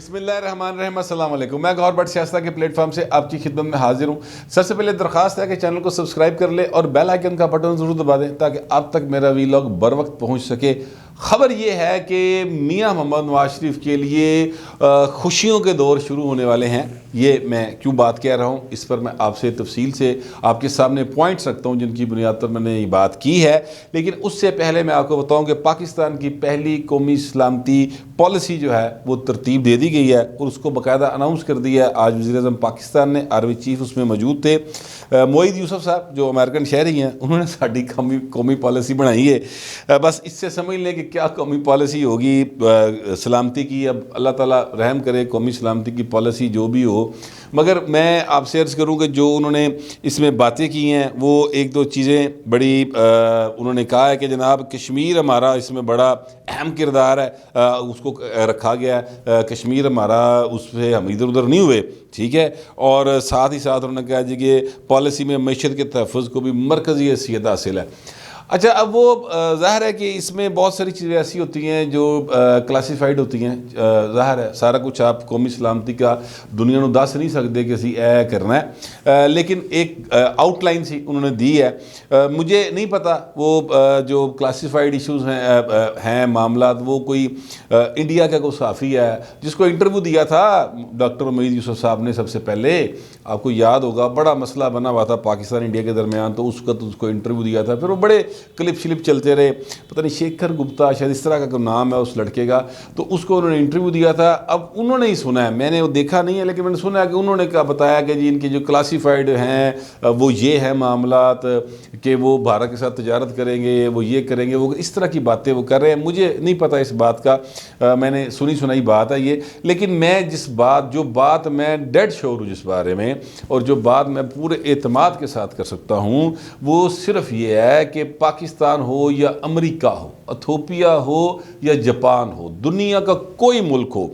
बिस्मिल्लाहिर्रहमानिर्रहीम, अस्सलाम वालेकुम। मैं गौर बट सियासत के प्लेटफॉर्म से आपकी खिदमत में हाजिर हूँ। सबसे पहले दरखास्त है कि चैनल को सब्सक्राइब कर ले और बेल आइकन का बटन ज़रूर दबा दें ताकि आप तक मेरा वीलॉग बर वक्त पहुँच सके। ख़बर ये है कि मियाँ मोहम्मद नवाज शरीफ के लिए खुशियों के दौर शुरू होने वाले हैं। ये मैं क्यों बात कह रहा हूँ, इस पर मैं आपसे तफसील से आपके सामने पॉइंट्स रखता हूँ जिनकी बुनियाद पर मैंने ये बात की है। लेकिन उससे पहले मैं आपको बताऊँ कि पाकिस्तान की पहली कौमी सलामती पॉलिसी जो है वो तरतीब दे दी गई है और उसको बाकायदा अनाउंस कर दिया है। आज वज़ीर-ए-आज़म पाकिस्तान ने, आर्मी चीफ उसमें मौजूद थे, मोईद यूसुफ साहब जो अमेरिकन शहरी हैं, उन्होंने साड़ी कौमी पॉलिसी बनाई है। बस इससे समझ लें कि क्या कौमी पॉलिसी होगी सलामती की। अब अल्लाह ताला रहम करे, कौमी सलामती की पॉलिसी जो भी हो। मगर मैं आपसे अर्ज़ करूँ कि जो उन्होंने इसमें बातें की हैं वो एक दो चीज़ें बड़ी उन्होंने कहा है कि जनाब कश्मीर हमारा इसमें बड़ा अहम किरदार है, उसको रखा गया है। कश्मीर हमारा, उस पर हम इधर उधर नहीं हुए, ठीक है। और साथ ही साथ उन्होंने कहा जी कि पॉलिसी में मईशत के तहफ़्फ़ुज़ को भी मरकज़ी हैसियत हासिल है। अच्छा, अब वो ज़ाहिर है कि इसमें बहुत सारी चीज़ें ऐसी होती हैं जो क्लासीफाइड होती हैं। ज़ाहिर है सारा कुछ आप कौमी सलामती का दुनिया को दस नहीं सकते कि असी ऐ करना है, लेकिन एक आउटलाइन सी उन्होंने दी है। मुझे नहीं पता वो जो क्लासीफाइड इश्यूज़ हैं मामला, वो कोई इंडिया का कोई सहाफ़ी है जिसको इंटरव्यू दिया था डॉक्टर मोईद यूसुफ साहब ने। सबसे पहले आपको याद होगा बड़ा मसला बना हुआ था पाकिस्तान इंडिया के दरमियान, तो उस वक्त उसको इंटरव्यू दिया था। फिर वो बड़े क्लिप शिलिप चलते रहे, पता नहीं शेखर गुप्ता शायद इस तरह का कोई नाम है उस लड़के का, तो उसको उन्होंने इंटरव्यू दिया था। अब उन्होंने ही सुना है, मैंने वो देखा नहीं है, लेकिन मैंने सुना है कि उन्होंने क्या बताया कि जी इनके जो क्लासीफाइड हैं वो ये है मामलात कि वो भारत के साथ तजारत करेंगे, वो ये करेंगे, वो इस तरह की बातें वो कर रहे हैं। मुझे नहीं पता इस बात का, मैंने सुनी सुनाई बात है ये। लेकिन मैं जो बात मैं डेड श्योर हूँ जिस बारे में, और जो बात मैं पूरे एतमाद के साथ कर सकता हूँ, वो सिर्फ ये है कि पाकिस्तान हो या अमेरिका हो, इथियोपिया हो या जापान हो, दुनिया का कोई मुल्क हो,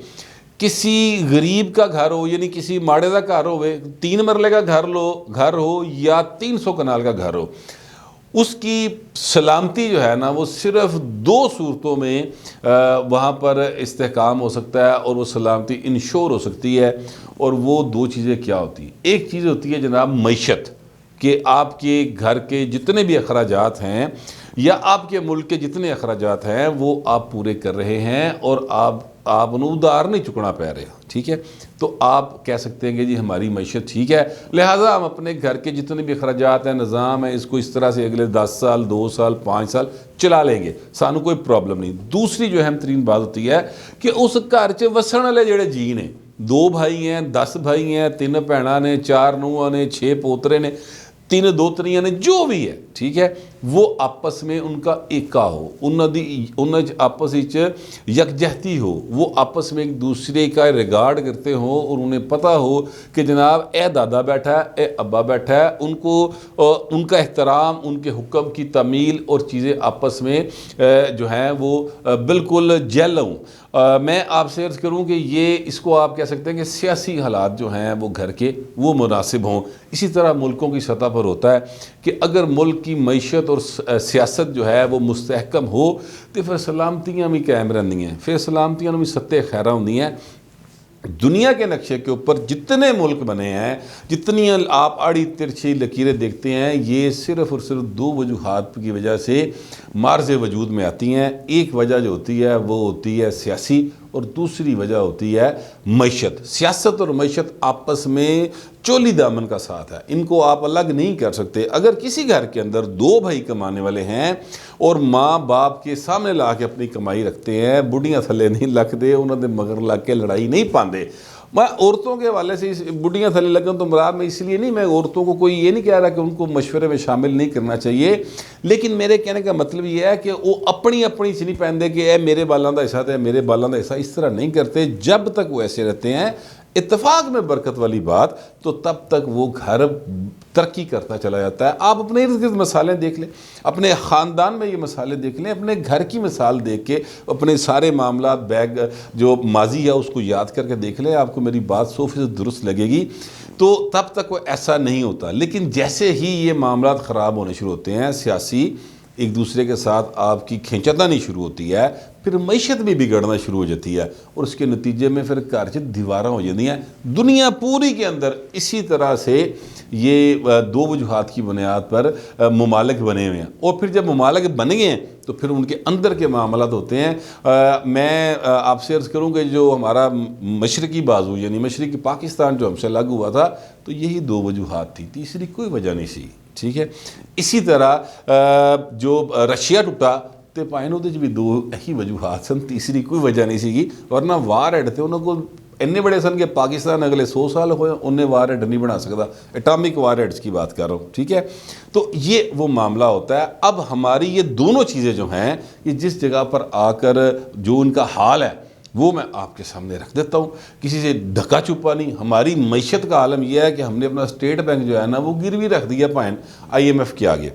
किसी गरीब का घर हो, यानी किसी माड़े का घर हो, 3 मरले का घर हो या 300 कनाल का घर हो, उसकी सलामती जो है ना वो सिर्फ 2 सूरतों में वहाँ पर इस्तेहकाम हो सकता है और वो सलामती इंश्योर हो सकती है। और वो 2 चीज़ें क्या होती हैं? एक चीज़ होती है जनाब मईशत, कि आपके घर के जितने भी अखराजात हैं या आपके मुल्क के जितने अखराजात हैं वो आप पूरे कर रहे हैं और आप उधार नहीं चुकना पा रहे, ठीक है। तो आप कह सकते हैं कि जी हमारी मईशत ठीक है, लिहाजा हम अपने घर के जितने भी अखराजात हैं, निज़ाम है, इसको इस तरह से अगले 10 साल 2 साल 5 साल चला लेंगे, सानू कोई प्रॉब्लम नहीं। दूसरी जो अहम तरीन बात होती है कि उस घर च वसन वाले जेड़े जी ने, 2 भाई हैं, 10 भाई हैं, 3 भैणां ने, 4 नूहां ने, 6 पोतरे ने, 3 दोतरियां ने, जो भी है, ठीक है, वो आपस में उनका एका हो, उन्होंने आपस यकजहती हो, वो आपस में एक दूसरे का रिगार्ड करते हो और उन्हें पता हो कि जनाब ए दादा बैठा है, ए अब्बा बैठा है, उनको उनका एहतराम, उनके हुक्म की तमील और चीज़ें आपस में जो हैं वो बिल्कुल जेल हूँ। मैं आपसे अर्ज़ करूँ कि ये इसको आप कह सकते हैं कि सियासी हालात जो हैं वो घर के वो मुनासिब हों। इसी तरह मुल्कों की सतह पर होता है कि अगर मुल्क की मईशत और सियासत जो है वो मुस्तहकम हो तो फिर सलामतियाँ भी कायम रहंदियां, फिर सलामतियाँ भी सत्ते खैरा होंदियां। दुनिया के नक्शे के ऊपर जितने मुल्क बने हैं, जितनी आप आड़ी तिरछी लकीरें देखते हैं, ये सिर्फ़ और सिर्फ 2 वजूहात की वजह से मार्ज़ वजूद में आती हैं। एक वजह जो होती है वो होती है सियासी और दूसरी वजह होती है मईशत। सियासत और मईशत आपस में चोली दामन का साथ है, इनको आप अलग नहीं कर सकते। अगर किसी घर के अंदर 2 भाई कमाने वाले हैं और माँ बाप के सामने ला के अपनी कमाई रखते हैं, बुढ़ियाँ थले नहीं लगते, उन्होंने मगर लग के लड़ाई नहीं पाते। मैं औरतों के हवाले से इस बुढ़ियाँ थले लगन तो मुराद में इसलिए नहीं, मैं औरतों को कोई ये नहीं कह रहा कि उनको मशवरे में शामिल नहीं करना चाहिए, लेकिन मेरे कहने का मतलब ये है कि वो अपनी च नहीं पहनते कि ए मेरे बालों का हिस्सा है, मेरे बालों का हिस्सा, इस तरह नहीं करते। जब तक वो ऐसे रहते हैं इत्तेफाक में बरकत वाली बात, तो तब तक वो घर तरक्की करता चला जाता है। आप अपने इर्द गिर्द मसालें देख लें, अपने ख़ानदान में ये मसाले देख लें, अपने घर की मिसाल देख के अपने सारे मामला बैग जो माजी है उसको याद करके देख लें, आपको मेरी बात 100% दुरुस्त लगेगी। तो तब तक वो ऐसा नहीं होता। लेकिन जैसे ही ये मामला ख़राब होने शुरू होते हैं, सियासी एक दूसरे के साथ आपकी खींचातानी शुरू होती है, फिर मईशत भी बिगड़ना शुरू हो जाती है और उसके नतीजे में फिर घर च दीवारां हो जाती हैं। दुनिया पूरी के अंदर इसी तरह से ये दो वजूहात की बुनियाद पर ममालिक बने हुए हैं और फिर जब ममालिक बन गए हैं तो फिर उनके अंदर के मामलात होते हैं। मैं आपसे अर्ज़ करूँ कि जो हमारा मशरक़ी बाजू यानी मशरक़ी पाकिस्तान जो हमसे अलग हुआ था तो यही दो वजूहात थी, तीसरी कोई वजह नहीं सी। ठीक है, इसी तरह जो रशिया टुटा तो भाई ਉਹਦੇ 'ਚ भी दो ही वजूहात सन, तीसरी कोई वजह नहीं सी। वरना वार हेड थे उन्होंने को इन्ने बड़े सन कि पाकिस्तान अगले 100 साल होए उन्हें वार हेड नहीं बना सकता। एटॉमिक वार हेड्स की बात कर रहा हूँ। ठीक है, तो ये वो मामला होता है। अब हमारी ये दोनों चीज़ें जो हैं ये जिस जगह पर आकर जो उनका हाल है वो मैं आपके सामने रख देता हूँ, किसी से ढका छुपा नहीं। हमारी मईशत का आलम यह है कि हमने अपना स्टेट बैंक जो है ना वो गिरवी रख दिया भाएं IMF के आगे।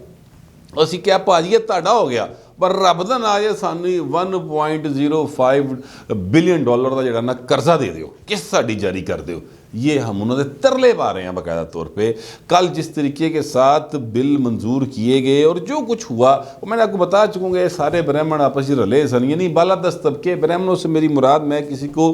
ਅਸੀਂ ਕਿਹਾ ਭਾਜੀ ਇਹ ਤੁਹਾਡਾ ਹੋ ਗਿਆ, ਪਰ ਰੱਬ ਦਾ ਨਾਂ ਜੇ ਸਾਨੂੰ 1.05 ਬਿਲੀਅਨ ਡਾਲਰ ਦਾ ਜਿਹੜਾ ਨਾ ਕਰਜ਼ਾ ਦੇ ਦਿਓ, ਕਿਸ ਸਾਡੀ ਜਾਰੀ ਕਰ ਦਿਓ। ये हम उन्होंने तरले पा रहे हैं बाकायदा तौर पे। कल जिस तरीके के साथ बिल मंजूर किए गए और जो कुछ हुआ वो मैंने आपको बता चुका हूँ। सारे ब्राह्मण आपस में रले सन, यानी बालादस्त तबके ब्राह्मणों से मेरी मुराद मैं किसी को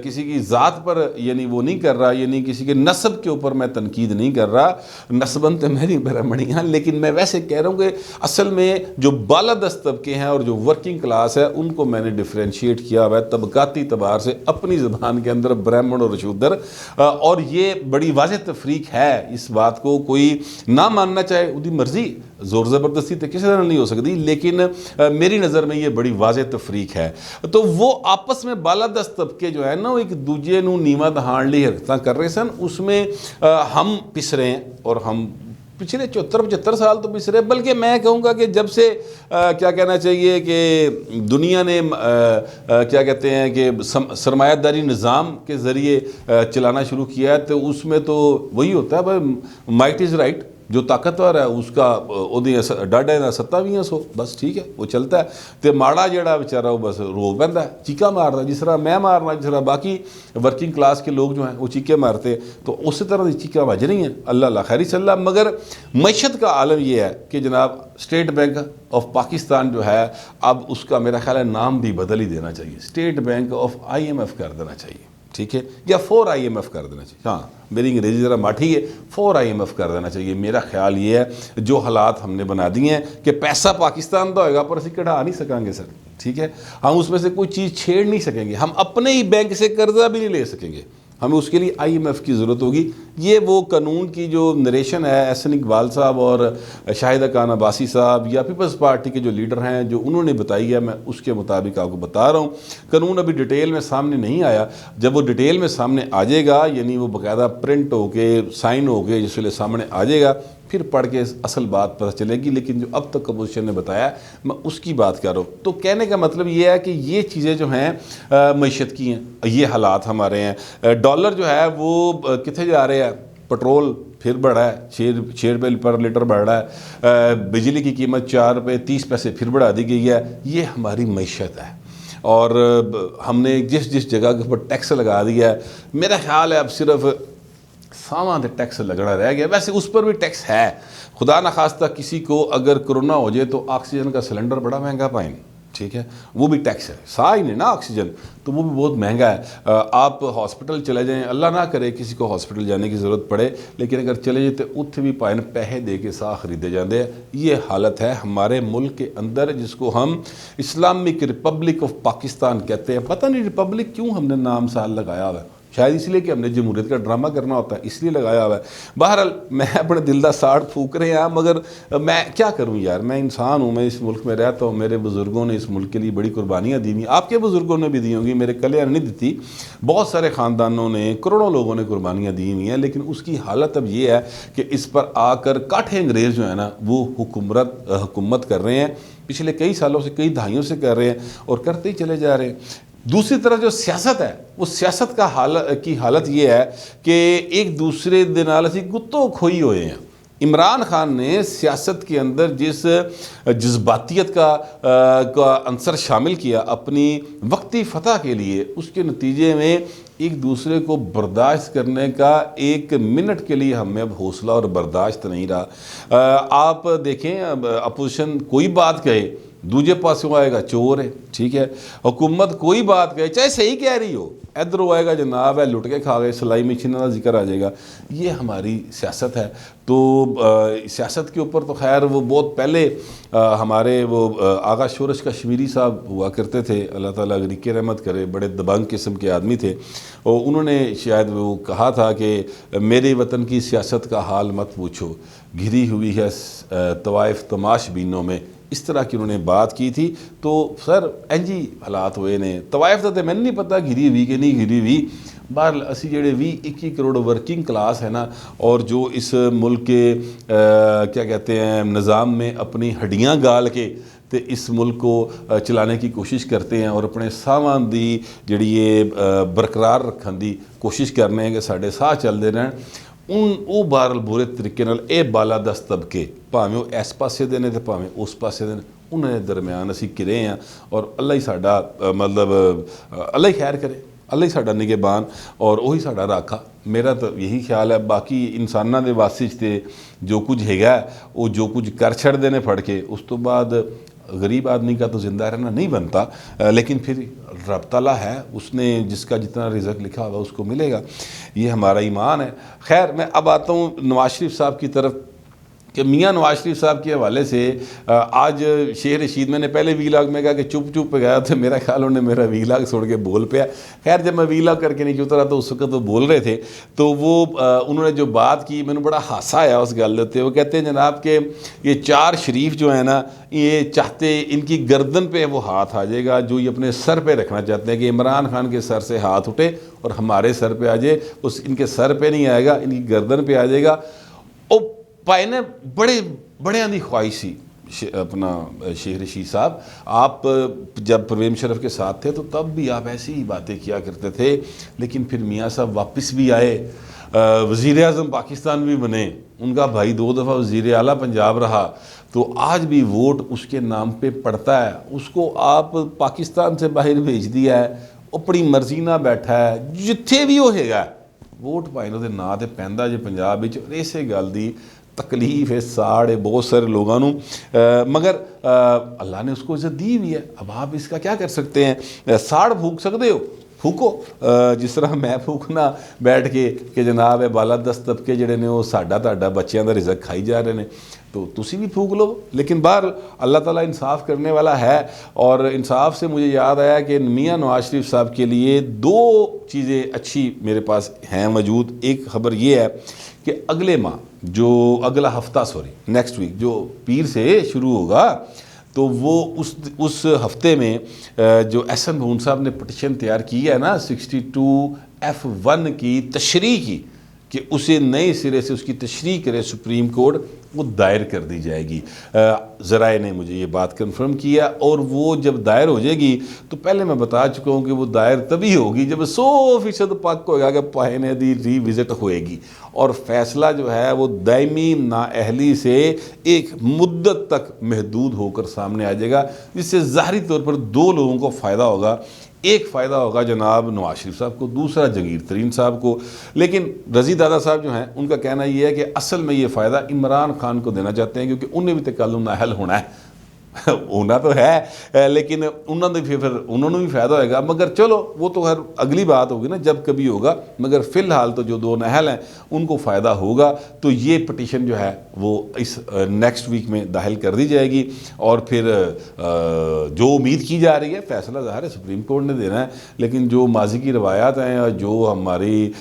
किसी की ज़ात पर यानी वो नहीं कर रहा, यानी किसी के नस्ब के ऊपर मैं तनकीद नहीं कर रहा। नस्बन तो मेरी ब्राह्मणियाँ, लेकिन मैं वैसे कह रहा हूँ कि असल में जो बालादस्त तबके हैं और जो वर्किंग क्लास है उनको मैंने डिफ्रेंशिएट किया हुआ है तबकाती तबार से अपनी ज़बान के अंदर ब्राह्मण और और ये बड़ी वाज़ेह तफरीक है। इस बात को कोई ना मानना चाहे उसकी मर्जी, ज़ोर ज़बरदस्ती तो किसी तरह नहीं हो सकती, लेकिन मेरी नज़र में ये बड़ी वाज़ेह तफरीक है। तो वो आपस में बालादस्त तबके जो है ना वो एक दूजे नूं नीवा दहाण लई हरकतां कर रहे सन, उसमें हम पिस रहे हैं और हम पिछले 74-75 साल तो पिस रहे। बल्कि मैं कहूँगा कि जब से क्या कहना चाहिए कि दुनिया ने क्या कहते हैं कि सरमायादारी निज़ाम के ज़रिए चलाना शुरू किया है तो उसमें तो वही होता है भाई, माइट इज़ राइट। जो ताकतवर है उसका डाडा है ना सत्ता भी है सो बस ठीक है वो चलता है। तो माड़ा जड़ा बेचारा वो बस रो पैंदा है, चीका मारता, जिस तरह मैं मारना, जिस तरह बाकी वर्किंग क्लास के लोग जो हैं वो चीके मारते, तो उसी तरह की चीका बज रही हैं। अल्लाह खैरी सल्ला। मगर मईशत का आलम यह है कि जनाब स्टेट बैंक ऑफ पाकिस्तान जो है अब उसका मेरा ख्याल है नाम भी बदल ही देना चाहिए, स्टेट बैंक ऑफ IMF कर देना चाहिए। ठीक है, या 4 IMF कर देना चाहिए। हाँ, मेरी अंग्रेजी ज़रा माठी है, 4 IMF कर देना चाहिए। मेरा ख्याल ये है जो हालात हमने बना दिए हैं कि पैसा पाकिस्तान का होएगा पर असी कढ़ा नहीं सकेंगे सर। ठीक है, हम उसमें से कोई चीज़ छेड़ नहीं सकेंगे, हम अपने ही बैंक से कर्जा भी नहीं ले सकेंगे, हमें उसके लिए IMF की ज़रूरत होगी। ये वो कानून की जो नरेशन है एहसन इकबाल साहब और शाहिदा खान अब्बासी साहब या पीपल्स पार्टी के जो लीडर हैं जो उन्होंने बताई है, मैं उसके मुताबिक आपको बता रहा हूँ। कानून अभी डिटेल में सामने नहीं आया, जब वो डिटेल में सामने आ जाएगा यानी वो बाकायदा प्रिंट होके साइन होके जिस वेले सामने आ जाएगा फिर पढ़ के असल बात पता चलेगी। लेकिन जो अब तक अपोजिशन ने बताया मैं उसकी बात कर रहा हूँ। तो कहने का मतलब ये है कि ये चीज़ें जो हैं मईशत की हैं, ये हालात हमारे हैं। डॉलर जो है वो कितने जा रहे हैं, पेट्रोल फिर बढ़ा है, 6 रुपये पर लीटर बढ़ रहा है, बिजली की कीमत 4 रुपये 30 पैसे फिर बढ़ा दी गई है। ये हमारी मईशत है और हमने जिस जिस जगह के ऊपर टैक्स लगा दिया है, मेरा ख्याल है अब सिर्फ सामान से टैक्स लगना रह गया। वैसे उस पर भी टैक्स है, खुदा न खास्ता किसी को अगर कोरोना हो जाए तो ऑक्सीजन का सिलेंडर बड़ा महंगा पाएं। ठीक है, वो भी टैक्स है, सा ही नहीं ना ऑक्सीजन, तो वो भी बहुत महंगा है। आप हॉस्पिटल चले जाएं, अल्लाह ना करे किसी को हॉस्पिटल जाने की ज़रूरत पड़े, लेकिन अगर चले जाए तो उत्थे भी पाए पैसे दे के साह खरीदे जाते हैं। ये हालत है हमारे मुल्क के अंदर जिसको हम इस्लामिक रिपब्लिक ऑफ पाकिस्तान कहते हैं। पता नहीं रिपब्लिक क्यों हमने नाम साल लगाया हुआ है, शायद इसलिए कि हमने जमहूरियत का ड्रामा करना होता है इसलिए लगाया हुआ है। बहरहाल मैं अपने दिल का साड़ फूक रहे हैं, मगर मैं क्या करूं यार, मैं इंसान हूं, मैं इस मुल्क में रहता हूं। मेरे बुज़ुर्गों ने इस मुल्क के लिए बड़ी कुर्बानियाँ दी हुई, आपके बुज़ुर्गों ने भी दी होंगी, मेरे कलियाँ नहीं दी। बहुत सारे ख़ानदानों ने, करोड़ों लोगों ने कुर्बानियाँ दी हुई हैं, लेकिन उसकी हालत अब ये है कि इस पर आकर काठे अंग्रेज़ जो है ना वो हुकूमत कर रहे हैं, पिछले कई सालों से, कई दहाइयों से कर रहे हैं और करते ही चले जा रहे हैं। दूसरी तरफ जो सियासत है वो सियासत का हालत ये है कि एक दूसरे दे नाल असीं गुत्तो खोई हुए हैं। इमरान खान ने सियासत के अंदर जिस जज्बातियत का अंसर शामिल किया अपनी वक्ती फ़तह के लिए, उसके नतीजे में एक दूसरे को बर्दाश्त करने का एक मिनट के लिए हमें अब हौसला और बर्दाश्त नहीं रहा। आप देखें, अब अपोजिशन कोई बात कहे, दूजे पासों आएगा चोर है, ठीक है। हुकूमत कोई बात कहे, चाहे सही कह रही हो, इधरों आएगा जनाब है लुट के खा गए, सिलाई मशीन का जिक्र आ जाएगा। ये हमारी सियासत है। तो सियासत के ऊपर तो खैर वो बहुत पहले हमारे वो आगा शोरश कश्मीरी साहब हुआ करते थे, अल्लाह ताला गरीक़ रहमत करे, बड़े दबंग किस्म के आदमी थे। और उन्होंने शायद वो कहा था कि मेरे वतन की सियासत का हाल मत पूछो, घिरी हुई है तवाइफ तमाशबीनों में, इस तरह की उन्होंने बात की थी। तो सर इंजी हालात हुए ने, तवाइफ तो मैंने नहीं पता घिरी हुई कि नहीं घिरी हुई। बहरहाल असी जेडे 20-21 करोड़ वर्किंग क्लास है ना, और जो इस मुल्क के क्या कहते हैं निज़ाम में अपनी हड्डियाँ गाल के तो इस मुल्क को चलाने की कोशिश करते हैं और अपने सामान दी जी ये बरकरार रखने की कोशिश करने हैं कि साढ़े साह चलते रहन। वो बहरहाल बुरे तरीके नाल ये बालादस्त तबके भावें वो इस पासे दे ने ते भावें उस पासे दे ने, उन्होंने दरम्यान असी घिरे हैं। और अल्लाह ही साडा मतलब अल्लाह ही खैर करे, अल्लाह ही साडा निगहबान और वही साडा राखा। मेरा तो यही ख्याल है। बाकी इंसानां दे वास्ते ते जो कुछ हैगा वो जो कुछ कर छड़दे ने फड़ के, उस तो बाद गरीब आदमी का तो ज़िंदा रहना नहीं बनता। लेकिन फिर रब ताला है, उसने जिसका जितना रिज़्क लिखा होगा उसको मिलेगा, ये हमारा ईमान है। खैर मैं अब आता हूँ नवाज शरीफ साहब की तरफ कि मियाँ नवाज शरीफ साहब के हवाले से आज शेर रशीद, मैंने पहले वीलॉग में कहा कि चुप चुप पे गया, तो मेरा ख्याल उन्होंने मेरा वीलॉग छोड़ के बोल पाया। खैर जब मैं वीलॉग करके नहीं उतरा तो उस वक्त वो बोल रहे थे, तो वो उन्होंने जो बात की मैंने बड़ा हासा आया उस गल होते। वो कहते हैं जनाब के ये 4 शरीफ जो है ना, ये चाहते इनकी गर्दन पे वो हाथ आ जाएगा, जो ये अपने सर पे रखना चाहते हैं कि इमरान खान के सर से हाथ उठे और हमारे सर पे आ जाए। उस इनके सर पे नहीं आएगा, इनकी गर्दन पे आ जाएगा। और भाई ने बड़े बड़ियां दी ख्वाहिशी अपना शेख रशीद साहब, आप जब परवेज़ मुशर्रफ के साथ थे तो तब भी आप ऐसी ही बातें किया करते थे। लेकिन फिर मियाँ साहब वापस भी आए, वज़ीर आज़म पाकिस्तान भी बने, उनका भाई 2 दफ़ा वज़ीर आला पंजाब रहा, तो आज भी वोट उसके नाम पे पड़ता है। उसको आप पाकिस्तान से बाहर भेज दिया है, अपनी मर्जी ना बैठा है, जिथे भी होएगा वोट भाई उहदे नां ते पैंदा जे पंजाब विच। इसे गल दी तकलीफ है साड़ है बहुत सारे लोगों को, मगर अल्लाह ने उसको इज्जत दी हुई है। अब आप इसका क्या कर सकते हैं? साड़ फूक सकते हो, फूको, जिस तरह मैं फूकना बैठ के कि जनाब है बालादस्त तबके जड़े ने वो साडा ताडा बच्चों का रिज़क खाई जा रहे हैं, तो तुसी भी फूक लो। लेकिन बाहर अल्लाह ताला इंसाफ करने वाला है। और इंसाफ से मुझे याद आया कि मियाँ नवाज शरीफ साहब के लिए 2 चीज़ें अच्छी मेरे पास हैं मौजूद। एक खबर ये है कि अगले माह जो अगला हफ्ता नेक्स्ट वीक जो पीर से शुरू होगा, तो वो उस हफ्ते में जो एहसन भून साहब ने पटिशन तैयार की है ना 62F1 की तशरीह की, कि उसे नए सिरे से उसकी तशरीह करे सुप्रीम कोर्ट, वो दायर कर दी जाएगी। ज़राए ने मुझे ये बात कंफर्म किया। और वो जब दायर हो जाएगी तो पहले मैं बता चुका हूँ कि वो दायर तभी होगी जब 100% पक्का होगा कि पायने दी रिविज़िट होएगी और फैसला जो है वो दायमी नाअहली से एक मुद्दत तक महदूद होकर सामने आ जाएगा, जिससे ज़ाहरी तौर पर 2 लोगों को फ़ायदा होगा। एक फ़ायदा होगा जनाब नवाज शरीफ साहब को, दूसरा जगीर तरीन साहब को। लेकिन रज़ी दादा साहब जो हैं उनका कहना ये है कि असल में ये फ़ायदा इमरान खान को देना चाहते हैं, क्योंकि उन्हें भी तो कल नाअहल होना है होना तो है, लेकिन उन्होंने फिर उन्होंने भी फ़ायदा होगा। मगर चलो वो तो हर अगली बात होगी ना, जब कभी होगा। मगर फ़िलहाल तो जो 2 नाअहल हैं उनको फ़ायदा होगा। तो ये पटिशन जो है वो इस नेक्स्ट वीक में दाखिल कर दी जाएगी। और फिर जो उम्मीद की जा रही है, फ़ैसला ज़ाहिर है सुप्रीम कोर्ट ने देना है, लेकिन जो माजी की रवायात हैं और जो हमारी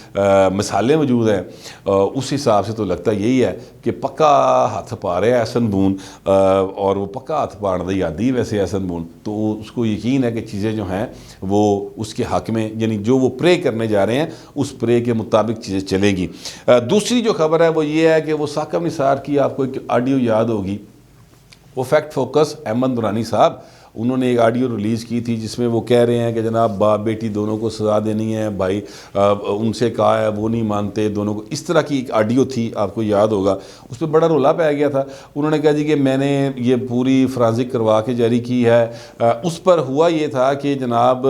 मिसालें मौजूद हैं उस हिसाब से तो लगता यही है कि पक्का हाथ पा रहे हैं एहसन बून, और वो पक्का हाथ पाने का यादी वैसे एहसन बून, तो उसको यकीन है कि चीज़ें जो हैं वो उसके हक़ में, यानी जो वो प्रे करने जा रहे हैं उस प्रे के मुताबिक चीज़ें चलेंगी। दूसरी जो खबर है वो ये है कि वो साकिब निसार की आपको एक ऑडियो याद होगी, वो फैक्ट फोकस अहमद दुरानी साहब, उन्होंने एक ऑडियो रिलीज़ की थी जिसमें वो कह रहे हैं कि जनाब बाप बेटी दोनों को सज़ा देनी है, भाई उनसे कहा है वो नहीं मानते दोनों को। इस तरह की एक ऑडियो थी, आपको याद होगा, उस पर बड़ा रोला पै गया था। उन्होंने कहा जी कि मैंने ये पूरी फ्रांसिक करवा के जारी की है। उस पर हुआ ये था कि जनाब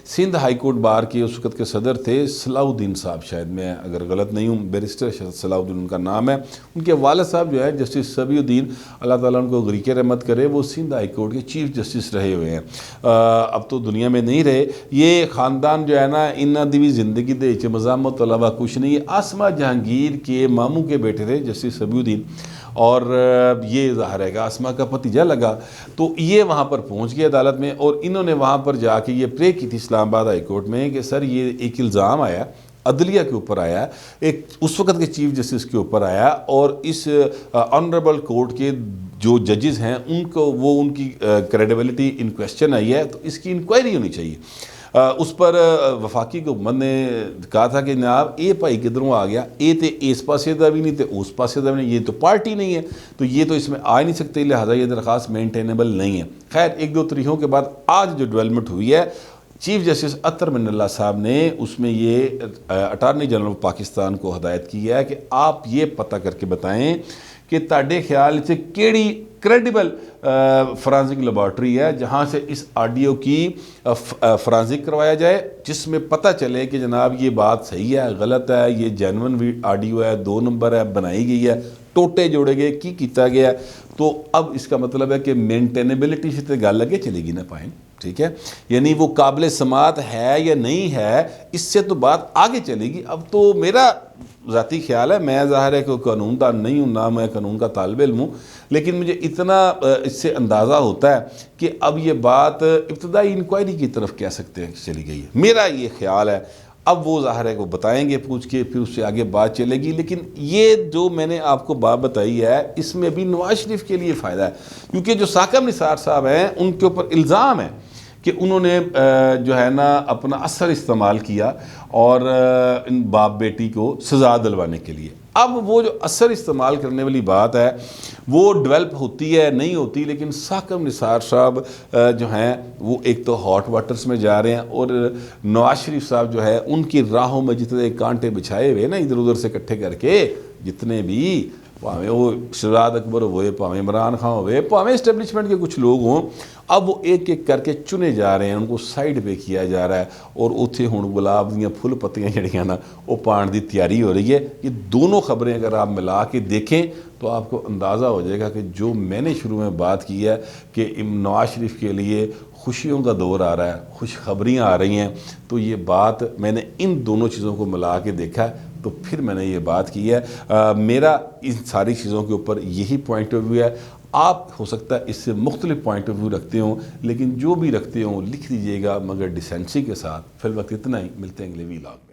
सिंध हाई कोर्ट बार के उस वक़्त के सदर थे सलाउद्दीन साहब, शायद मैं अगर गलत नहीं हूँ, बैरिस्टर सलाउद्दीन उनका नाम है। उनके वालिद साहब जो है जस्टिस सबीउद्दीन, अल्लाह ताला उनको गरीक़ रहमत करे, वो सिंध हाई कोर्ट के चीफ जस्टिस रहे हुए हैं। अब तो दुनिया में नहीं रहे। ये ख़ानदान जो है ना, इन्हों की भी ज़िंदगी के मज़ामत तो अलावा कुछ नहीं है। आसमा जहांगीर के मामू के बेटे थे जस्टिस सबीउद्दीन, और ये ज़ाहिर है कि आसमा का भतीजा लगा, तो ये वहाँ पर पहुँच गए अदालत में, और इन्होंने वहाँ पर जाके ये प्रे की थी इस्लामाबाद हाई कोर्ट में कि सर ये एक इल्ज़ाम आया, अदलिया के ऊपर आया, एक उस वक़्त के चीफ जस्टिस के ऊपर आया, और इस ऑनरेबल कोर्ट के जो जजेस हैं उनको वो उनकी क्रेडिबिलिटी इन क्वेश्चन आई है, तो इसकी इंक्वायरी होनी चाहिए। उस पर वफाकी हुकूमत ने कहा था कि जनाब ये भाई किधरों आ गया, ये तो इस पासे का भी नहीं तो उस पासे का भी नहीं, ये तो पार्टी नहीं है, तो ये तो इसमें आ ही नहीं सकते, लिहाजा ये दरख्वास्त मेंटेनेबल नहीं है। खैर एक दो तरीक़ों के बाद आज जो डेवलपमेंट हुई है, चीफ जस्टिस अतर मिनल्ला साहब ने उसमें ये अटारनी जनरल ऑफ पाकिस्तान को हदायत की है कि आप ये पता करके बताएं कि ताड़े ख्याल से केड़ी क्रेडिबल फ्रांसिक लेबॉर्ट्री है जहाँ से इस ऑडियो की फ्रांसिक करवाया जाए, जिसमें पता चले कि जनाब ये बात सही है गलत है, ये जेन्युइन ऑडियो है, 2 नंबर है, बनाई गई है, टोटे जोड़े गए की किया गया। तो अब इसका मतलब है कि मेंटेनेबिलिटी से तो गल अगे चलेगी ना पाए, ठीक है, यानी वो काबिल समात है या नहीं है, इससे तो बात आगे चलेगी। अब तो मेरा ज़ाती ख्याल है, मैं ज़ाहिर है कि कानूनदान नहीं हूँ, ना मैं कानून का तालिब इल्म हूँ, लेकिन मुझे इतना इससे अंदाज़ा होता है कि अब ये बात इब्तदाई इंक्वायरी की तरफ कह सकते हैं चली गई है, मेरा ये ख्याल है। अब वो ज़ाहिर है वो बताएंगे पूछ के, फिर उससे आगे बात चलेगी। लेकिन ये जो मैंने आपको बात बताई है, इसमें भी नवाज शरीफ के लिए फ़ायदा है, क्योंकि जो साकिब निसार साहब हैं उनके ऊपर इल्ज़ाम है कि उन्होंने जो है ना अपना असर इस्तेमाल किया और इन बाप बेटी को सज़ा दिलवाने के लिए। अब वो जो असर इस्तेमाल करने वाली बात है वो डेवलप होती है नहीं होती, लेकिन साकिब निसार साहब जो हैं वो एक तो हॉट वाटर्स में जा रहे हैं, और नवाज शरीफ साहब जो है उनकी राहों में जितने कांटे बिछाए हुए ना इधर उधर से इकट्ठे करके, जितने भी भावें वो शहजाद अकबर हुए, भावें इमरान खान हुए, भावें इस्टेब्लिशमेंट के कुछ लोग हों, अब वो एक एक करके चुने जा रहे हैं, उनको साइड पे किया जा रहा है, और उत्थे हुण गुलाब दियाँ फुल पत्तियाँ जड़ियाँ ना वो पाण की तैयारी हो रही है। ये दोनों खबरें अगर आप मिला के देखें तो आपको अंदाज़ा हो जाएगा कि जो मैंने शुरू में बात की है कि नवाज शरीफ के लिए खुशियों का दौर आ रहा है, खुशखबरियाँ आ रही हैं, तो ये बात मैंने इन दोनों चीज़ों को मिला के देखा है, तो फिर मैंने ये बात की है। मेरा इन सारी चीज़ों के ऊपर यही पॉइंट ऑफ व्यू है। आप हो सकता है इससे मुख्तलिफ पॉइंट ऑफ व्यू रखते हों, लेकिन जो भी रखते हों लिख दीजिएगा, मगर डिसेंसी के साथ। फिर वक्त इतना ही, मिलते हैं अगले वीलॉग।